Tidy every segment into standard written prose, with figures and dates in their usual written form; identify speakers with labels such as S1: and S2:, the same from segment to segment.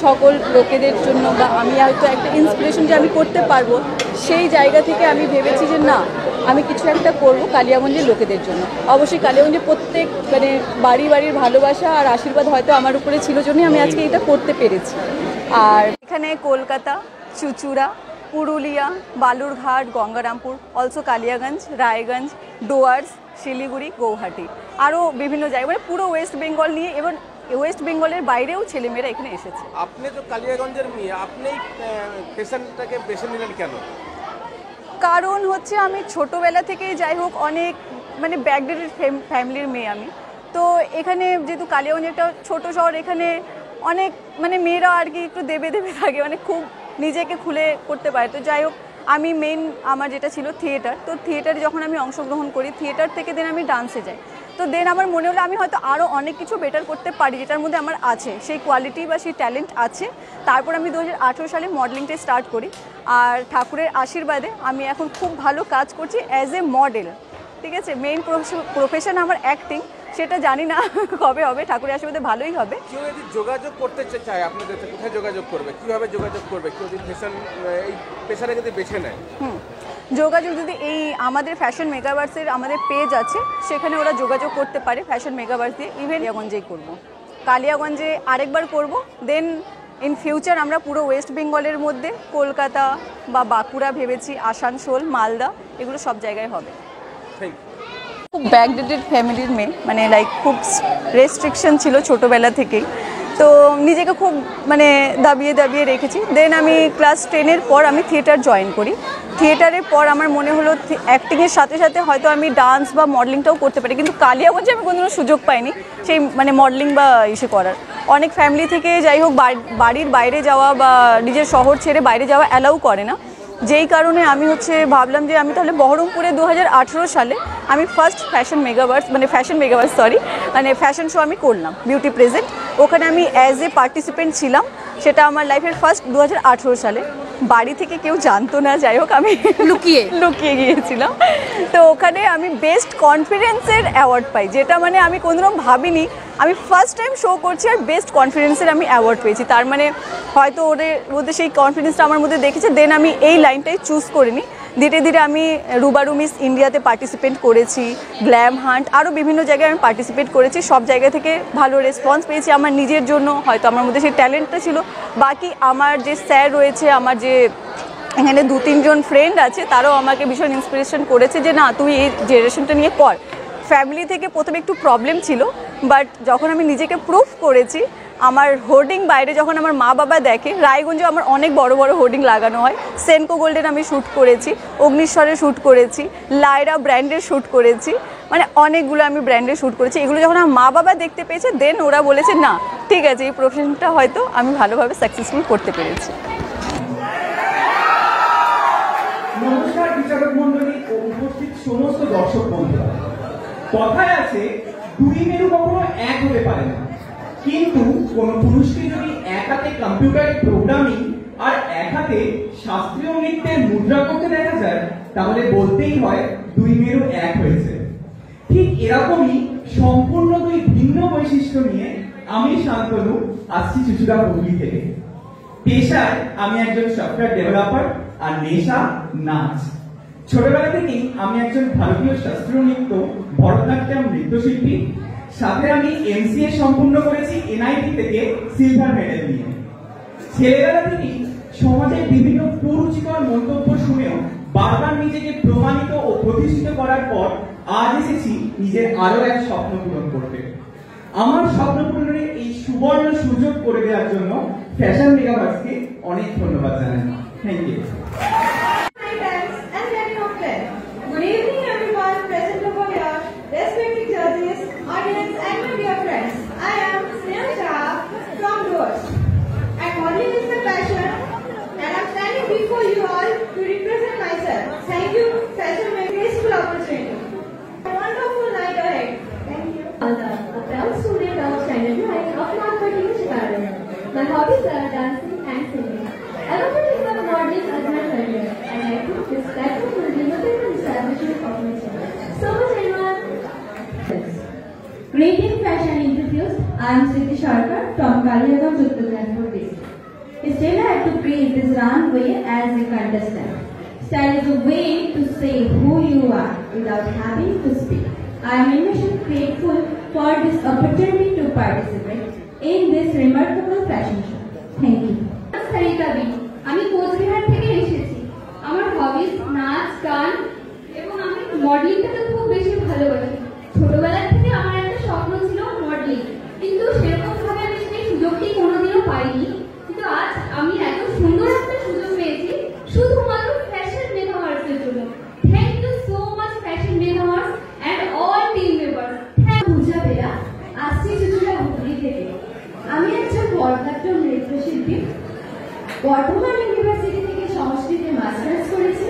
S1: সকল লোকেদের জন্য বা আমি হয়তো একটা ইন্সপিরেশন যে আমি করতে পারবো, সেই জায়গা থেকে আমি ভেবেছি যে না, আমি কিছু একটা করব কালিয়াগঞ্জের লোকেদের জন্য। অবশ্যই কালিয়াগঞ্জের প্রত্যেক মানে বাড়ির ভালোবাসা আর আশীর্বাদ হয়তো আমার উপরে ছিল জন্যই আমি আজকে এটা করতে পেরেছি। আর এখানে কলকাতা, চুচুড়া, পুরুলিয়া, বালুরঘাট, গঙ্গারামপুর, অলসো কালিয়াগঞ্জ, রায়গঞ্জ, ডুয়ার্স, শিলিগুড়ি, গৌহাটি, আরও বিভিন্ন জায়গায়, মানে পুরো ওয়েস্ট বেঙ্গল নিয়ে এবং ওয়েস্ট বেঙ্গলের বাইরেও ছেলেমেয়েরা এখানে এসেছে।
S2: আপনি তো কালিয়াগঞ্জের মেয়ে, আপনি পেশেন্টটাকে বেছে নিলেন কেন?
S1: কারণ হচ্ছে আমি ছোটোবেলা থেকেই যাই হোক অনেক মানে ব্যাকডেটেড ফ্যামিলির মেয়ে আমি, তো এখানে যেহেতু কালিয়াগঞ্জ একটা ছোটো শহর, এখানে অনেক মানে মেয়েরা আর কি একটু দেবে থাকে, মানে খুব নিজেকে খুলে করতে পারে। তো যাই হোক আমি মেইন আমার যেটা ছিল থিয়েটার, তো থিয়েটারে যখন আমি অংশগ্রহণ করি, থিয়েটার থেকে দেন আমি ডান্সে যাই। তো দেন আমার মনে হলো আমি হয়তো আরও অনেক কিছু বেটার করতে পারি, যেটার মধ্যে আমার আছে সেই কোয়ালিটি বা সেই ট্যালেন্ট আছে। তারপর আমি 2018 সালে মডেলিংটা স্টার্ট করি, আর ঠাকুরের আশীর্বাদে আমি এখন খুব ভালো কাজ করছি অ্যাজ এ মডেল। ঠিক আছে, মেইন প্রফেশন আমার অ্যাক্টিং, সেটা জানি না কবে হবে, ঠাকুরের আশীর্বাদে ভালোই হবে।
S2: কেউ যদি যোগাযোগ করতে চায় আপনাদের, কোথায় যোগাযোগ করবে, কীভাবে যোগাযোগ করবে? কেউ যদি এই পেশাটা যদি বেছে নেয়,
S1: যোগাযোগ যদি এই আমাদের ফ্যাশন মেগাভার্সের আমাদের পেজ আছে, সেখানে ওরা যোগাযোগ করতে পারে ফ্যাশন মেগাভার্স দিয়ে। ইভেন কালিয়াগঞ্জেই করব, কালিয়াগঞ্জে আরেকবার করব, দেন ইন ফিউচার আমরা পুরো ওয়েস্ট বেঙ্গলের মধ্যে কলকাতা বা বাঁকুড়া ভেবেছি, আসানসোল, মালদা, এগুলো সব জায়গায় হবে। খুব ব্যাকডেটেড ফ্যামিলির মেয়ে, মানে লাইক খুব রেস্ট্রিকশন ছিল ছোটোবেলা থেকেই, তো নিজেকে খুব মানে দাবিয়ে রেখেছি। দেন আমি ক্লাস 10-এর পর আমি থিয়েটার জয়েন করি। থিয়েটারের পর আমার মনে হলো অ্যাক্টিংয়ের সাথে সাথে হয়তো আমি ডান্স বা মডেলিংটাও করতে পারি, কিন্তু কালিয়াগঞ্জে আমি কোনো সুযোগ পাইনি সেই মানে মডেলিং বা ইসে করার। অনেক ফ্যামিলি থেকে যাই হোক বাড়ির বাইরে যাওয়া বা নিজের শহর ছেড়ে বাইরে যাওয়া অ্যালাউ করে না, যেই কারণে আমি ভাবলাম যে আমি তাহলে বহরমপুরে 2018 সালে আমি ফার্স্ট ফ্যাশন মেগাভার্স মানে ফ্যাশন শো আমি করলাম, বিউটি প্রেজেন্ট। ওখানে আমি অ্যাজ এ পার্টিসিপেন্ট ছিলাম, সেটা আমার লাইফের ফার্স্ট 2018 সালে। বাড়ি থেকে কেউ জানতো না, যাই হোক আমি লুকিয়ে গিয়েছিলাম। তো ওখানে আমি বেস্ট কনফিডেন্সের অ্যাওয়ার্ড পাই, যেটা মানে আমি কোনোরকম ভাবিনি। আমি ফার্স্ট টাইম শো করছি আর বেস্ট কনফিডেন্সের আমি অ্যাওয়ার্ড পেয়েছি। তার মানে হয়তো ওদের মধ্যে সেই কনফিডেন্সটা আমার মধ্যে দেখেছে। দেন আমি এই লাইনটাই চুজ করিনি, ধীরে ধীরে আমি রুবারু মিস ইন্ডিয়াতে পার্টিসিপেট করেছি, গ্ল্যাম হান্ট, আরও বিভিন্ন জায়গায় আমি পার্টিসিপেট করেছি। সব জায়গা থেকে ভালো রেসপন্স পেয়েছি। আমার নিজের জন্য হয়তো আমার মধ্যে সেই ট্যালেন্টটা ছিল, বাকি আমার যে স্যার রয়েছে, আমার যে এখানে 2-3 জন ফ্রেন্ড আছে, তারাও আমাকে ভীষণ ইন্সপিরেশন করেছে যে না, তুই এই জেনারেশনটা নিয়ে কর। ফ্যামিলি থেকে প্রথমে একটু প্রবলেম ছিল, বাট যখন আমি নিজেকে প্রুফ করেছি, আমার হোর্ডিং বাইরে যখন আমার মা বাবা দেখে, রায়গঞ্জে আমার অনেক বড় বড় হোর্ডিং লাগানো হয়। সেনকো গোল্ডের আমি শ্যুট করেছি, অগ্নিশ্বরের শ্যুট করেছি, লায়রা ব্র্যান্ডের শ্যুট করেছি, মানে অনেকগুলো আমি ব্র্যান্ডের শ্যুট করেছি। এগুলো যখন আমার মা বাবা দেখতে পেয়েছে, দেন ওরা বলেছে না ঠিক আছে, এই প্রফেশনটা হয়তো আমি ভালোভাবে সাকসেসফুল করতে পেরেছি।
S3: নমস্কার বিচারক মণ্ডলী ও উপস্থিত সমস্ত দর্শক বন্ধুরা। কথায় আছে, দুই মেরু কখনো এক হতে পারে না, কিন্তু কোন পুরুষকে যদি এক হাতে কম্পিউটারে প্রোগ্রামিং আর এক হাতে শাস্ত্রীয় নৃত্যের মুদ্রা করতে দেখা যায়, তাহলে বলতেই হয় দুই মেরু এক হয়েছে। ঠিক এরকমই সম্পূর্ণ দুই ভিন্ন বৈশিষ্ট্য নিয়ে আমি শান্তনু আসছি চুচুড়া হুগলি থেকে। পেশায় আমি একজন সফটওয়্যার ডেভেলপার আর নেশা নাচ। ছোটবেলা থেকেই আমি একজন ভারতীয় শাস্ত্রীয় নৃত্য ভরতনাট্যম নৃত্যশিল্পী। সাথে আমি এমসিএ সম্পূর্ণ করেছি এনআইটি থেকে সিলভার মেডেল নিয়ে। ছেলেবেলা থেকেই সমাজের বিভিন্ন কুরুচিকর মন্তব্য শুনেও বারবার নিজেকে প্রমাণিত ও প্রতিষ্ঠিত করার পর আজ এসেছি নিজের আরো এক স্বপ্ন পূরণ করতে। আমার স্বপ্ন পূরণের এই সুবর্ণ সুযোগ করে দেওয়ার জন্য ফ্যাশন মেগাভার্সকে অনেক ধন্যবাদ জানাই। Thank you.
S4: My hobbies are dancing and singing. I want to become modeling as my career, and I think this platform will be nothing but establishment of my channel. So much everyone. Greeting fashion enthusiasts. I am Sriti Sharkar from Kaliyaganj, Uttar Pradesh. still have to praise this runway as a contestant. Style is a way to say who you are without having to speak. I am immensely grateful for this opportunity to participate in this remarkable fashion show. Thank you.
S5: আমি কোচবিহার থেকে এসেছি। আমার হবিস নাচ গান এবং আমি মডেলিংটাকে খুব বেশি ভালোবাসি। ছোটবেলা থেকে আমার একটা স্বপ্ন ছিল মডেলিং, কিন্তু সেরকম ভাবে আমি সেই সুযোগটি কোনোদিনও পাইনি। কিন্তু আজ আমি এত সুন্দর একটা সুযোগ পেয়েছি শুধুমাত্র ফ্যাশন মেগাওয়ার্সের জন্য। Thank you so much fashion Megawars and all team members.
S4: Puja Bera, আসছি চুচুড়া হুগলি থেকে। আমি একজন বরখাট্টম নৃত্যশিল্পী। বর্ধমান ইউনিভার্সিটি থেকে সংস্কৃতে মাস্টার্স করেছি,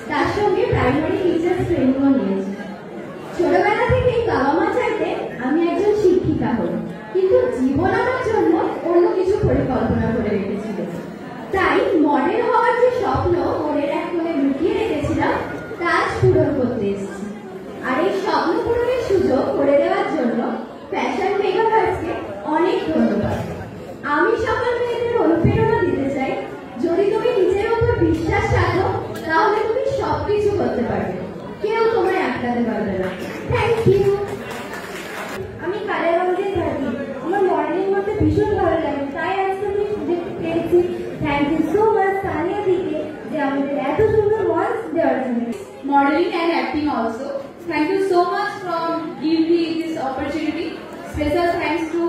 S4: তার সঙ্গে প্রাইমারি টিচার্স ট্রেনিংও নিয়েছি। ছোটবেলা থেকেই বাবা মা চাইতে আমি একজন শিক্ষিকা হব, কিন্তু জীবন আমার জন্য অন্য কিছু পরিকল্পনা করে রেখেছিল। তাই মডেল হওয়ার যে স্বপ্ন মনের এক কোণে লুকিয়ে রেখেছিলাম তা আজ পূরণ করতে এসেছি। আর এই স্বপ্ন পূরণের সুযোগ করে দেওয়ার জন্য ফ্যাশন মেগাভার্সকে অনেক ধন্যবাদ। আমি সকল মেয়েদের অনুপ্রেরণা দিতে চাই, যদি তুমি নিজের উপর বিশ্বাস রাখো তাহলে তুমি সবকিছু করতে পারবে, কেউ তোমায় আটকাতে পারবে না। Thank you. আমি কালিয়াগঞ্জে থাকি। আমার মডেলিং করতে ভীষণ ভালো লাগে, তাই আজকে আমি সুযোগ পেয়েছি। Thank you so much Tania দিকে যে আমাদের এত সুন্দর মঞ্চ দেওয়ার জন্য।
S5: Modeling and acting also. Thank you so much for giving me this opportunity. Special thanks to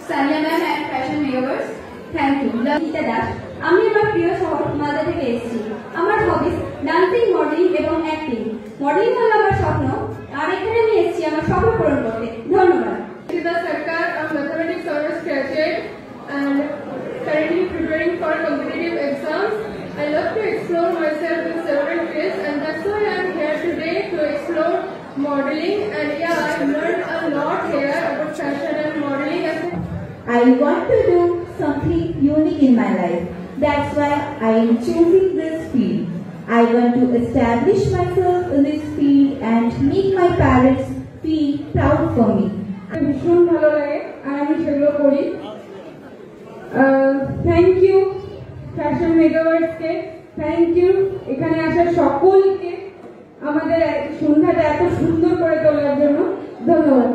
S5: Sanya ma'am and Fashion Megaverse. Thank you.
S4: Gita Das. আমি আমার প্রিয় শহর মালদা থেকে এসেছি। আমার হবিস ডান্সিং, মডেলিং এবং অ্যাক্টিং। মডেলিং হলো আমার স্বপ্ন, আর এখানে আমি এসেছি আমার স্বপ্ন পূরণ করতে। ধন্যবাদ।
S5: Sita Sarkar, I'm mathematics honors graduate and currently preparing for competitive exams. I love to explore myself in several fields, and that's why I'm here today to explore modeling. And yeah, I've learned a lot here about fashion and modeling.
S4: I want to do something unique in my life. That's why I am choosing this field. I want to establish myself in this field and make my parents feel proud for me.
S5: ভীষণ ভালো লাগে আর আমি সেগুলো করি। Thank you fashion মেগাওয়ার্সকে, thank you এখানে আসা সকলকে আমাদের সন্ধ্যাটা এত সুন্দর করে তোলার জন্য। ধন্যবাদ।